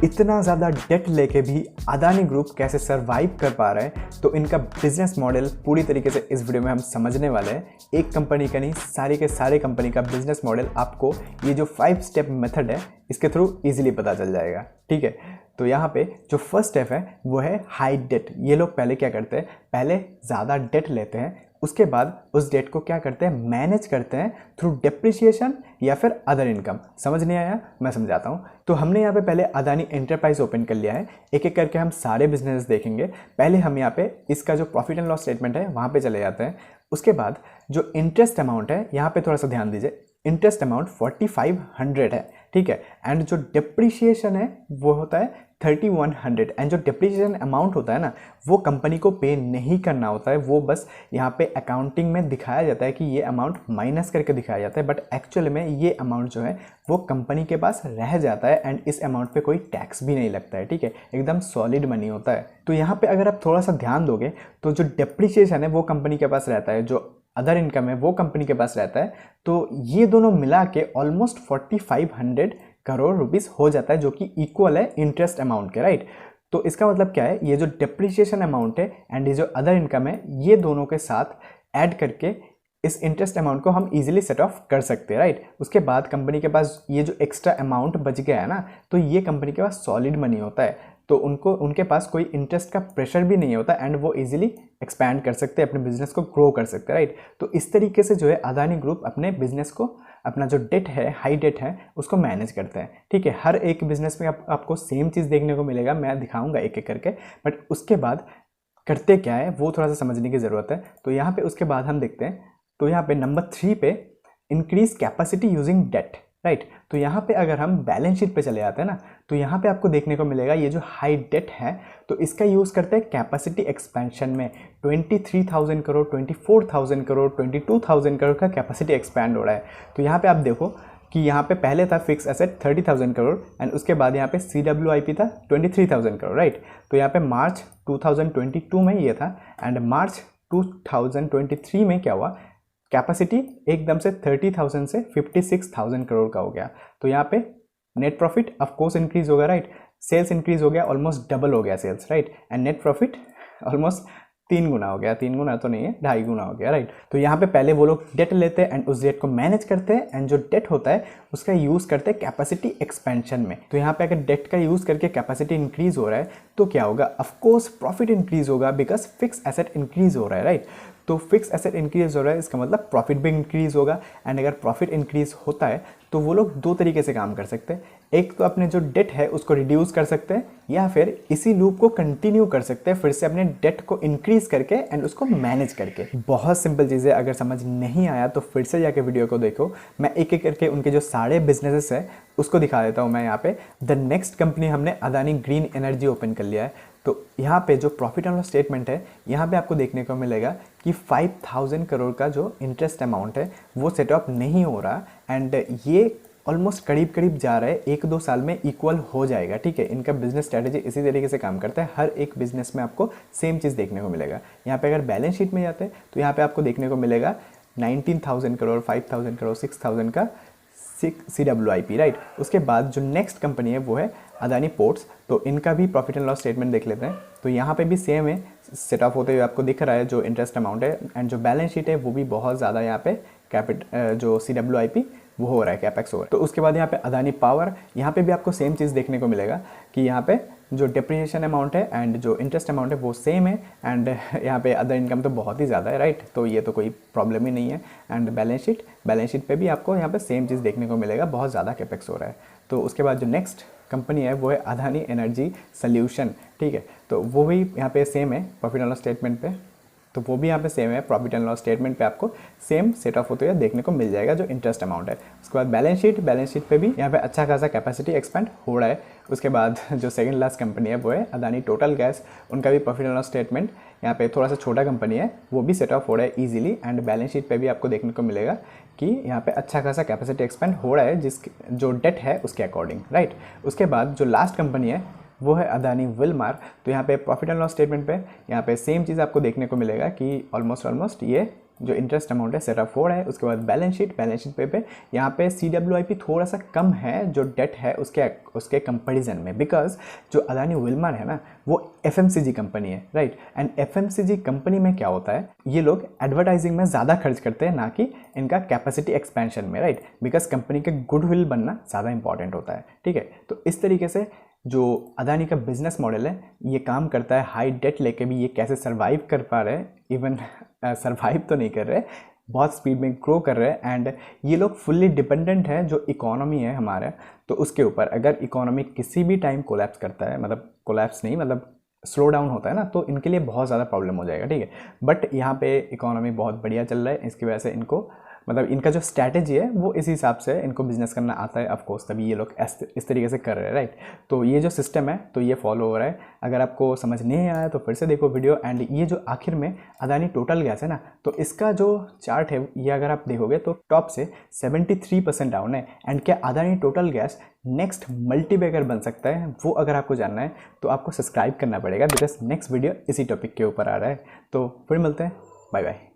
इतना ज़्यादा डेट लेके भी अदानी ग्रुप कैसे सरवाइव कर पा रहा है, तो इनका बिजनेस मॉडल पूरी तरीके से इस वीडियो में हम समझने वाले हैं। एक कंपनी का नहीं, सारे के सारे कंपनी का बिजनेस मॉडल आपको ये जो 5 स्टेप मेथड है इसके थ्रू इजीली पता चल जाएगा। ठीक है, तो यहाँ पे जो फर्स्ट स्टेप है वो है हाई डेट। ये लोग पहले क्या करते हैं, पहले ज़्यादा डेट लेते हैं, उसके बाद उस डेट को क्या करते हैं, मैनेज करते हैं थ्रू डेप्रिसिएशन या फिर अदर इनकम। समझ नहीं आया, मैं समझाता हूँ। तो हमने यहाँ पे पहले अदानी एंटरप्राइज ओपन कर लिया है, एक एक करके हम सारे बिजनेस देखेंगे। पहले हम यहाँ पे इसका जो प्रॉफिट एंड लॉस स्टेटमेंट है वहाँ पे चले जाते हैं। उसके बाद जो इंटरेस्ट अमाउंट है, यहाँ पे थोड़ा सा ध्यान दीजिए, इंटरेस्ट अमाउंट 4500 है। ठीक है, एंड जो डिप्रिशिएशन है वो होता है 3100। एंड जो डिप्रिशिएशन अमाउंट होता है ना, वो कंपनी को पे नहीं करना होता है, वो बस यहाँ पे अकाउंटिंग में दिखाया जाता है कि ये अमाउंट माइनस करके दिखाया जाता है, बट एक्चुअल में ये अमाउंट जो है वो कंपनी के पास रह जाता है एंड इस अमाउंट पे कोई टैक्स भी नहीं लगता है। ठीक है, एकदम सॉलिड मनी होता है। तो यहाँ पे अगर आप थोड़ा सा ध्यान दोगे तो जो डिप्रिशिएशन है वो कंपनी के पास रहता है, जो अदर इनकम है वो कंपनी के पास रहता है। तो ये दोनों मिला के ऑलमोस्ट 4500 करोड़ रुपीस हो जाता है, जो कि इक्वल है इंटरेस्ट अमाउंट के। राइट, तो इसका मतलब क्या है, ये जो डिप्रिशिएशन अमाउंट है एंड ये जो अदर इनकम है, ये दोनों के साथ ऐड करके इस इंटरेस्ट अमाउंट को हम इजीली सेट ऑफ कर सकते हैं। राइट, उसके बाद कंपनी के पास ये जो एक्स्ट्रा अमाउंट बच गया है ना, तो ये कंपनी के पास सॉलिड मनी होता है, तो उनके पास कोई इंटरेस्ट का प्रेशर भी नहीं होता एंड वो इजीली एक्सपैंड कर सकते हैं, अपने बिजनेस को ग्रो कर सकते हैं। राइट, तो इस तरीके से जो है अदानी ग्रुप अपने बिजनेस को, अपना जो डेट है, हाई डेट है, उसको मैनेज करते हैं। ठीक है, हर एक बिजनेस में आपको सेम चीज़ देखने को मिलेगा, मैं दिखाऊंगा एक एक करके, बट उसके बाद करते क्या है वो थोड़ा सा समझने की ज़रूरत है। तो यहाँ पे उसके बाद हम देखते हैं, तो यहाँ पे नंबर 3 पे increase capacity using date. Right, तो यहाँ पे अगर हम बैलेंस शीट पे चले जाते हैं ना, तो यहाँ पे आपको देखने को मिलेगा ये जो हाई डेट है, तो इसका यूज़ करते हैं कैपेसिटी एक्सपेंशन में। 23,000 करोड़, 24,000 करोड़, 22,000 करोड़ का कैपेसिटी एक्सपैंड हो रहा है। तो यहाँ पे आप देखो कि यहाँ पे पहले था फिक्स एसेट 30,000 करोड़ एंड उसके बाद यहाँ पे CWIP था 23,000 करोड़। राइट, तो यहाँ पे मार्च 2022 में ये था एंड मार्च 2023 में क्या हुआ, कैपेसिटी एकदम से 30,000 से 56,000 करोड़ का हो गया। तो यहाँ पे net profit of course increase होगा। राइट, सेल्स इंक्रीज हो गया, ऑलमोस्ट डबल हो गया sales. Right, and net profit almost 3 गुना हो गया, 3 गुना तो नहीं है, 2.5 गुना हो गया। राइट, तो यहाँ पे पहले वो लोग डेट लेते हैं एंड उस डेट को मैनेज करते हैं एंड जो डेट होता है उसका यूज़ करते हैं कैपेसिटी एक्सपेंशन में। तो यहाँ पे अगर डेट का यूज़ करके कैपेसिटी इंक्रीज हो रहा है तो क्या होगा, ऑफकोर्स प्रॉफिट इंक्रीज होगा, बिकॉज फिक्स एसेट इंक्रीज हो रहा है। राइट, तो फिक्स एसेट इंक्रीज हो रहा है, इसका मतलब प्रॉफिट भी इंक्रीज होगा एंड अगर प्रॉफिट इंक्रीज होता है तो वो लोग 2 तरीके से काम कर सकते हैं। एक तो अपने जो डेट है उसको रिड्यूस कर सकते हैं, या फिर इसी लूप को कंटिन्यू कर सकते हैं, फिर से अपने डेट को इंक्रीज करके एंड उसको मैनेज करके। बहुत सिंपल चीज़ है, अगर समझ नहीं आया तो फिर से जाके वीडियो को देखो, मैं एक एक करके उनके जो सारे बिजनेसेस है उसको दिखा देता हूँ मैं यहाँ पे। द नेक्स्ट कंपनी हमने अदानी ग्रीन एनर्जी ओपन कर लिया है। तो यहाँ पे जो प्रॉफिट एंड लॉस स्टेटमेंट है, यहाँ पे आपको देखने को मिलेगा कि 5,000 करोड़ का जो इंटरेस्ट अमाउंट है वो सेट ऑफ नहीं हो रहा एंड ये ऑलमोस्ट करीब करीब जा रहा है, 1-2 साल में इक्वल हो जाएगा। ठीक है, इनका बिजनेस स्ट्रेटेजी इसी तरीके से काम करता है, हर एक बिजनेस में आपको सेम चीज़ देखने को मिलेगा। यहाँ पे अगर बैलेंस शीट में जाते हैं तो यहाँ पे आपको देखने को मिलेगा 19,000 करोड़, 5,000 करोड़, 6,000 का CWIP। राइट, उसके बाद जो नेक्स्ट कंपनी है वो है अदानी पोर्ट्स। तो इनका भी प्रॉफिट एंड लॉस स्टेटमेंट देख लेते हैं। तो यहाँ पे भी सेम है, सेट ऑफ होते हुए आपको दिख रहा है जो इंटरेस्ट अमाउंट है एंड जो बैलेंस शीट है वो भी बहुत ज़्यादा यहाँ पे जो CWIP वो हो रहा है, कैपेक्स हो रहा है। तो उसके बाद यहाँ पे अदानी पावर, यहाँ पे भी आपको सेम चीज़ देखने को मिलेगा कि यहाँ पे जो डिप्रिसिएशन अमाउंट है एंड जो इंटरेस्ट अमाउंट है वो सेम है एंड यहाँ पे अदर इनकम तो बहुत ही ज़्यादा है। राइट, तो ये तो कोई प्रॉब्लम ही नहीं है। एंड बैलेंस शीट पे भी आपको यहाँ पे सेम चीज़ देखने को मिलेगा, बहुत ज़्यादा कैपेक्स हो रहा है। तो उसके बाद जो नेक्स्ट कंपनी है वो है अदानी एनर्जी सॉल्यूशन। ठीक है, तो वो भी यहाँ पे सेम है प्रॉफिट एंड लॉस स्टेटमेंट पे, तो वो भी यहाँ पे सेम है, प्रॉफिट एंड लॉस स्टेटमेंट पे आपको सेम सेट ऑफ होते हुए देखने को मिल जाएगा जो इंटरेस्ट अमाउंट है। उसके बाद बैलेंस शीट पे भी यहाँ पे अच्छा खासा कैपेसिटी एक्सपेंड हो रहा है। उसके बाद जो सेकंड लास्ट कंपनी है वो है अदानी टोटल गैस, उनका भी प्रॉफिट एंड लॉस स्टेटमेंट यहाँ पे थोड़ा सा छोटा कंपनी है, वो भी सेट ऑफ हो रहा है ईजिली एंड बैलेंस शीट पे भी आपको देखने को मिलेगा कि यहाँ पे अच्छा खासा कैपेसिटी एक्सपेंड हो रहा है जिस जो डेट है उसके अकॉर्डिंग। राइट, उसके बाद जो लास्ट कंपनी है वो है अदानी विलमार। तो यहाँ पे प्रॉफिट एंड लॉस स्टेटमेंट पे यहाँ पे सेम चीज़ आपको देखने को मिलेगा कि ऑलमोस्ट ये जो इंटरेस्ट अमाउंट है सेरा 4 है। उसके बाद बैलेंस शीट पे यहाँ पे CWIP थोड़ा सा कम है जो डेट है उसके कंपैरिजन में, बिकॉज जो अदानी विल्मर है ना वो FMCG कंपनी है, राइट। एंड FMCG कंपनी में क्या होता है, ये लोग एडवर्टाइजिंग में ज़्यादा खर्च करते हैं ना कि इनका कैपेसिटी एक्सपेंशन में, राइट। बिकॉज कंपनी के गुडविल बनना ज़्यादा इंपॉर्टेंट होता है, ठीक है। तो इस तरीके से जो अदानी का बिजनेस मॉडल है ये काम करता है। हाई डेट लेके भी ये कैसे सर्वाइव कर पा रहे हैं, इवन सर्वाइव तो नहीं कर रहे, बहुत स्पीड में ग्रो कर रहे हैं। एंड ये लोग फुल्ली डिपेंडेंट है जो इकोनॉमी है हमारा, तो उसके ऊपर अगर इकोनॉमी किसी भी टाइम कोलैप्स करता है, मतलब कोलैप्स नहीं मतलब स्लो डाउन होता है ना, तो इनके लिए बहुत ज़्यादा प्रॉब्लम हो जाएगा, ठीक है। बट यहाँ पे इकोनॉमी बहुत बढ़िया चल रहा है, इसकी वजह से इनको मतलब इनका जो स्ट्रैटेजी है वो इस हिसाब से इनको बिजनेस करना आता है, ऑफ कोर्स तभी ये लोग इस तरीके से कर रहे हैं, राइट। तो ये जो सिस्टम है तो ये फॉलो हो रहा है। अगर आपको समझ नहीं आया तो फिर से देखो वीडियो। एंड ये जो आखिर में अदानी टोटल गैस है ना, तो इसका जो चार्ट है ये अगर आप देखोगे तो टॉप से 73% डाउन है। एंड क्या Adani total gas next multibagger बन सकता है, वो अगर आपको जानना है तो आपको सब्सक्राइब करना पड़ेगा, बिकॉज नेक्स्ट वीडियो इसी टॉपिक के ऊपर आ रहा है। तो फिर मिलते हैं, बाय बाय।